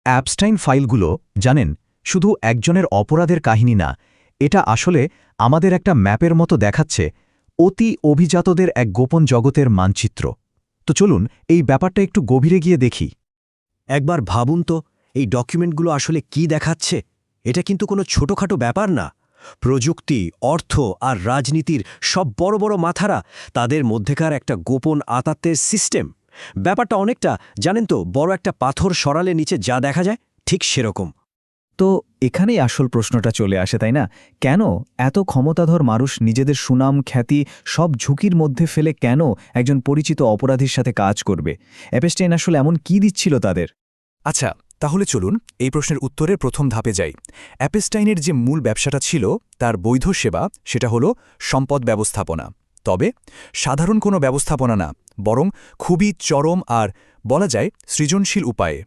Epstein ফাইলগুলো জানেন শুধু একজনের অপরাধের কাহিনী না, এটা আসলে আমাদের একটা ম্যাপের মতো দেখাচ্ছে অতি অভিজাতদের এক গোপন জগতের মানচিত্র। তো চলুন এই ব্যাপারটা একটু গভীরে গিয়ে দেখি। একবার ভাবুন তো, এই ডকুমেন্টগুলো আসলে কি দেখাচ্ছে। এটা কিন্তু কোনো ছোটখাটো ব্যাপার না। প্রযুক্তি, অর্থ আর রাজনীতির সব বড় বড় মাথারা, তাদের মধ্যেকার একটা গোপন আতাতের সিস্টেম। ব্যাপারটা অনেকটা, জানেন তো, বড় একটা পাথর সরালে নিচে যা দেখা যায় ঠিক সেরকম। তো এখানেই আসল প্রশ্নটা চলে আসে, তাই না? কেন এত ক্ষমতাধর মানুষ নিজেদের সুনাম খ্যাতি সব ঝুঁকির মধ্যে ফেলে কেন একজন পরিচিত অপরাধীর সাথে কাজ করবে? এপস্টাইন আসলে এমন কি দিচ্ছিল তাদের? আচ্ছা, তাহলে চলুন এই প্রশ্নের উত্তরের প্রথম ধাপে যাই। অ্যাপস্টাইনের যে মূল ব্যবসাটা ছিল, তার বৈধ সেবা, সেটা হলো সম্পদ ব্যবস্থাপনা। তবে সাধারণ কোনো ব্যবস্থাপনা না, বরং খুবই চরম আর বলা যায় সৃজনশীল উপায়ে।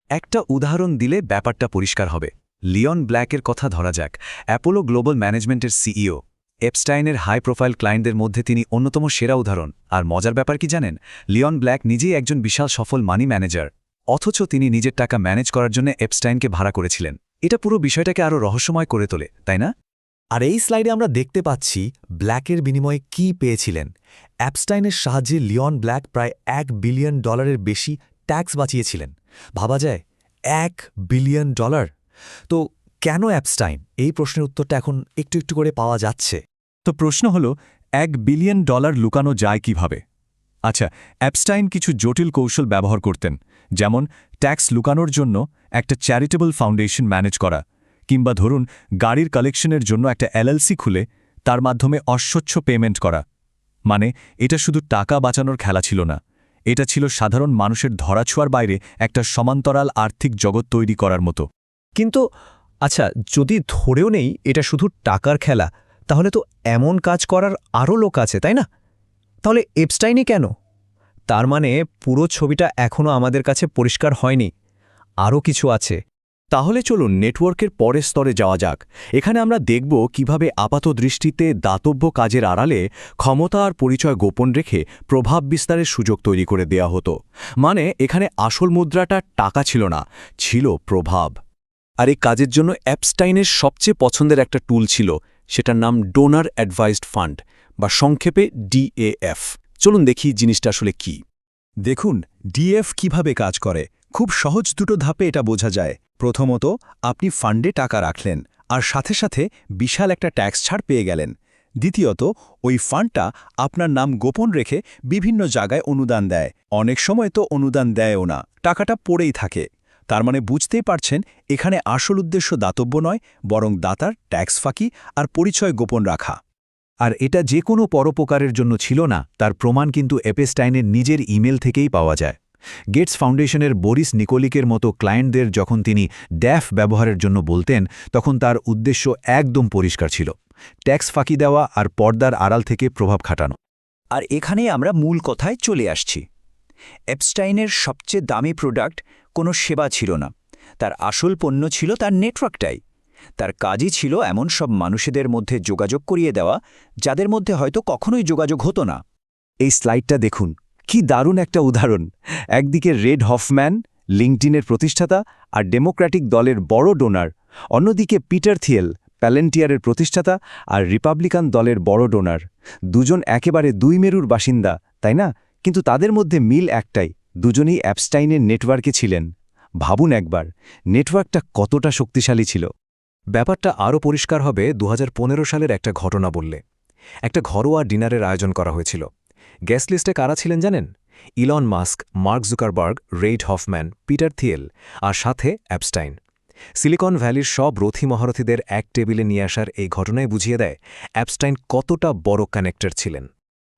একটা উদাহরণ দিলে ব্যাপারটা পরিষ্কার হবে। লিওন ব্ল্যাকের কথা ধরা যাক, অ্যাপোলো গ্লোবাল ম্যানেজমেন্টের সিইও। এপস্টাইনের হাই প্রোফাইল ক্লায়েন্টদের মধ্যে তিনি অন্যতম সেরা উদাহরণ। আর মজার ব্যাপার কি জানেন? লিওন ব্ল্যাক নিজেই একজন বিশাল সফল মানি ম্যানেজার, অথচ তিনি নিজের টাকা ম্যানেজ করার জন্য এপস্টাইনকে ভাড়া করেছিলেন। এটা পুরো বিষয়টাকে আরও রহস্যময় করে তোলে, তাই না? আর এই স্লাইডে আমরা দেখতে পাচ্ছি ব্ল্যাকের বিনিময়ে কি পেয়েছিলেন। অ্যাপস্টাইনের সাহায্যে লিওন ব্ল্যাক প্রায় $1 বিলিয়ন বেশি ট্যাক্স বাঁচিয়েছিলেন। ভাবা যায়, $1 বিলিয়ন। তো কেন অ্যাপস্টাইন? এই প্রশ্নের উত্তরটা এখন একটু একটু করে পাওয়া যাচ্ছে। তো প্রশ্ন হল, $1 বিলিয়ন লুকানো যায় কিভাবে? আচ্ছা, অ্যাপস্টাইন কিছু জটিল কৌশল ব্যবহার করতেন, যেমন ট্যাক্স লুকানোর জন্য একটা চ্যারিটেবল ফাউন্ডেশন ম্যানেজ করা, কিংবা ধরুন গাড়ির কালেকশনের জন্য একটা এলএলসি খুলে তার মাধ্যমে অস্বচ্ছ পেমেন্ট করা। মানে এটা শুধু টাকা বাঁচানোর খেলা ছিল না, এটা ছিল সাধারণ মানুষের ধরাছোঁয়ার বাইরে একটা সমান্তরাল আর্থিক জগৎ তৈরি করার মতো। কিন্তু আচ্ছা, যদি ধরেও নেই এটা শুধু টাকার খেলা, তাহলে তো এমন কাজ করার আরও লোক আছে, তাই না? তাহলে এপস্টাইনই কেন? তার মানে পুরো ছবিটা এখনও আমাদের কাছে পরিষ্কার হয়নি, আরও কিছু আছে। তাহলে চলুন নেটওয়ার্কের পরের স্তরে যাওয়া যাক। এখানে আমরা দেখব কিভাবে আপাত দৃষ্টিতে দাতব্য কাজের আড়ালে ক্ষমতা আর পরিচয় গোপন রেখে প্রভাব বিস্তারের সুযোগ তৈরি করে দেয়া হতো। মানে এখানে আসল মুদ্রাটা টাকা ছিল না, ছিল প্রভাব। আর এই কাজের জন্য অ্যাপস্টাইনের সবচেয়ে পছন্দের একটা টুল ছিল, সেটার নাম ডোনার অ্যাডভাইসড ফান্ড, বা সংক্ষেপে DAF। চলুন দেখি জিনিসটা আসলে কি। দেখুন ডিএফ কিভাবে কাজ করে। খুব সহজ দুটো ধাপে এটা বোঝা যায়। প্রথমত, আপনি ফান্ডে টাকা রাখলেন আর সাথে সাথে বিশাল একটা ট্যাক্স ছাড় পেয়ে গেলেন। দ্বিতীয়ত, ওই ফান্ডটা আপনার নাম গোপন রেখে বিভিন্ন জায়গায় অনুদান দেয়। অনেক সময় তো অনুদান দেয়ও না, টাকাটা পড়েই থাকে। তার মানে বুঝতেই পারছেন, এখানে আসল উদ্দেশ্য দাতব্য নয়, বরং দাতার ট্যাক্স ফাঁকি আর পরিচয় গোপন রাখা। আর এটা যে কোনো পরোপকারের জন্য ছিল না, তার প্রমাণ কিন্তু এপস্টাইনের নিজের ইমেল থেকেই পাওয়া যায়। গেটস ফাউন্ডেশনের বরিস নিকোলিকের মতো ক্লায়েন্টদের যখন তিনি ড্যাফ ব্যবহারের জন্য বলতেন, তখন তার উদ্দেশ্য একদম পরিষ্কার ছিল, ট্যাক্স ফাঁকি দেওয়া আর পর্দার আড়াল থেকে প্রভাব খাটানো। আর এখানেই আমরা মূল কথায় চলে আসছি। এপস্টাইনের সবচেয়ে দামি প্রোডাক্ট কোনো সেবা ছিল না, তার আসল পণ্য ছিল তার নেটওয়ার্কটাই। তার কাজই ছিল এমন সব মানুষদের মধ্যে যোগাযোগ করিয়ে দেওয়া, যাদের মধ্যে হয়তো কখনোই যোগাযোগ হতো না। এই স্লাইডটা দেখুন, কি দারুণ একটা উদাহরণ। একদিকে রেড হফম্যান, লিঙ্কডিনের প্রতিষ্ঠাতা আর ডেমোক্র্যাটিক দলের বড় ডোনার, অন্যদিকে পিটার থিয়েল, প্যালেন্টিয়ারের প্রতিষ্ঠাতা আর রিপাবলিকান দলের বড় ডোনার। দুজন একেবারে দুই মেরুর বাসিন্দা, তাই না? কিন্তু তাদের মধ্যে মিল একটাই, দুজনেই অ্যাপস্টাইনের নেটওয়ার্কে ছিলেন। ভাবুন একবার, নেটওয়ার্কটা কতটা শক্তিশালী ছিল। ব্যাপারটা আরও পরিষ্কার হবে 2015 সালের একটা ঘটনা বললে। একটা ঘরোয়া ডিনারের আয়োজন করা হয়েছিল। গেস্ট লিস্টে কারা ছিলেন জানেন? Elon Musk, Mark Zuckerberg, Reid Hoffman, Peter Thiel আর সাথে অ্যাপস্টাইন। সিলিকন ভ্যালির সব রথী মহারথীদের এক টেবিলে নিয়ে আসার এই ঘটনায় বুঝিয়ে দেয় অ্যাপস্টাইন কতটা বড় কানেক্টর ছিলেন।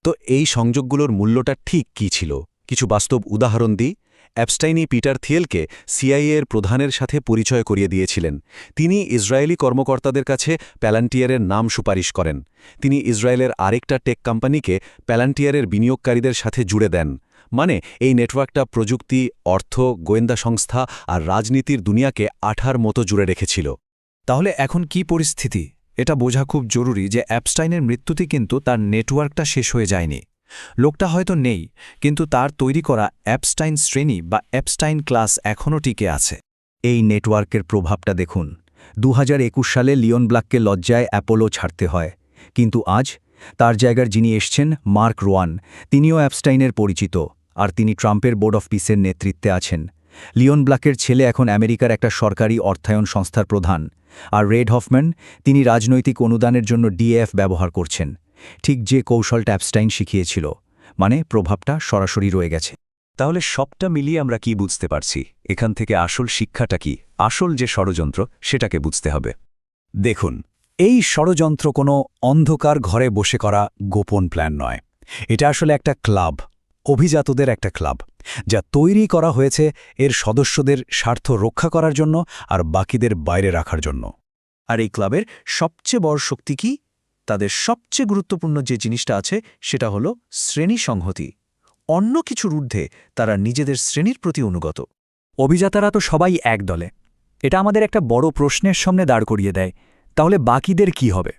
তো এই সংযোগগুলোর মূল্যটা ঠিক কী ছিল? কিছু বাস্তব উদাহরণ দিই। অ্যাপস্টাইনই পিটার থিয়েলকে সিআইএর প্রধানের সাথে পরিচয় করিয়ে দিয়েছিলেন। তিনি ইসরায়েলি কর্মকর্তাদের কাছে প্যালান্টিয়ারের নাম সুপারিশ করেন। তিনি ইসরায়েলের আরেকটা টেক কোম্পানিকে প্যালান্টিয়ারের বিনিয়োগকারীদের সাথে জুড়ে দেন। মানে এই নেটওয়ার্কটা প্রযুক্তি, অর্থ, গোয়েন্দা সংস্থা আর রাজনীতির দুনিয়াকে আঠার মতো জুড়ে রেখেছিল। তাহলে এখন কি পরিস্থিতি? এটা বোঝা খুব জরুরি যে অ্যাপস্টাইনের মৃত্যুতে কিন্তু তার নেটওয়ার্কটা শেষ হয়ে যায়নি। লোকটা হয়তো নেই, কিন্তু তার তৈরি করা অ্যাপস্টাইন শ্রেণী বা অ্যাপস্টাইন ক্লাস এখনও টিকে আছে। এই নেটওয়ার্কের প্রভাবটা দেখুন 2021 সালে লিওন ব্ল্যাককে লজ্জায় অ্যাপোলো ছাড়তে হয়, কিন্তু আজ তার জায়গার যিনি এসছেন মার্ক রোয়ান, তিনিও অ্যাপস্টাইনের পরিচিত, আর তিনি ট্রাম্পের বোর্ড অফ পিসের নেতৃত্বে আছেন। লিওন ব্ল্যাকের ছেলে এখন আমেরিকার একটা সরকারি অর্থায়ন সংস্থার প্রধান, আর রেড হফম্যান তিনি রাজনৈতিক অনুদানের জন্য ডিএফ ব্যবহার করছেন, ঠিক যে কৌশলটা অ্যাপস্টাইন শিখিয়েছিল। মানে প্রভাবটা সরাসরি রয়ে গেছে। তাহলে সবটা মিলিয়ে আমরা কি বুঝতে পারছি? এখান থেকে আসল শিক্ষাটা কি, আসল যে ষড়যন্ত্র সেটাকে বুঝতে হবে। দেখুন, এই ষড়যন্ত্র কোনো অন্ধকার ঘরে বসে করা গোপন প্ল্যান নয়। এটা আসলে একটা ক্লাব, অভিজাতদের একটা ক্লাব, যা তৈরি করা হয়েছে এর সদস্যদের স্বার্থ রক্ষা করার জন্য আর বাকিদের বাইরে রাখার জন্য। আর এই ক্লাবের সবচেয়ে বড় শক্তি কি? তাদের সবচেয়ে গুরুত্বপূর্ণ যে জিনিসটা আছে সেটা হলো শ্রেণী সংহতি। অন্য কিছুর ঊর্ধ্বে তারা নিজেদের শ্রেণীর প্রতি অনুগত। অভিজাতারা তো সবাই এক দলে। এটা আমাদের একটা বড় প্রশ্নের সামনে দাঁড় করিয়ে দেয়, তাহলে বাকিদের কি হবে?